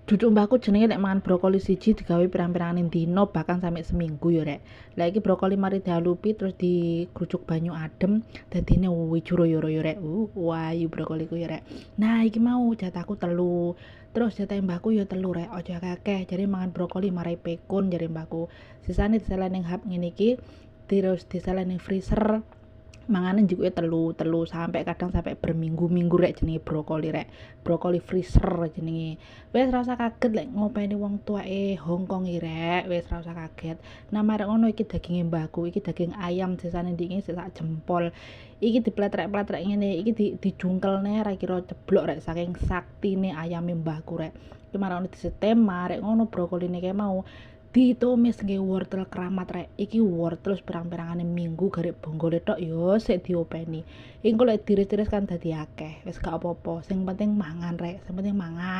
Duduk mbahku jenenge nek mangan brokoli siji digawe pirang-pirangan dina bahkan sampe seminggu ya rek. Lah iki brokoli mari dialupi terus digrujuk banyu adem dadine wijuro yo rek. Wayu brokoli ku ya rek. Nah iki mau jatahku telu. Terus jatah mbahku ya telu rek. Aja akeh jare mangan brokoli marai pekun jare mbahku. Sisane diselen ning hap ngene iki terus diselen ning freezer. Manganan juga telu sampai kadang sampai berminggu-minggu rek jenenge brokoli freezer jenenge. Wis rasa kaget lek ngopeni wong tuweke Hongkong iki rek, wis rasa kaget. Nah marek ngono iki daginge mbahku, iki daging ayam sisane ndinge sak jempol. Iki dipletrek-pletrek ngene, iki dijungkelne ra kira ceblok rek saking saktine ayame mbahku rek. Iki marek ngono disetem, marek ngono brokoline kae mau ditumis nggih wortel keramat rek. Iki wortel pirang-pirangane minggu garek bonggole tok yo sik diopeni. Engko lek diris-iris kan dadi akeh. Wis gak apa-apa, sing penting mangan rek, sing penting mangan.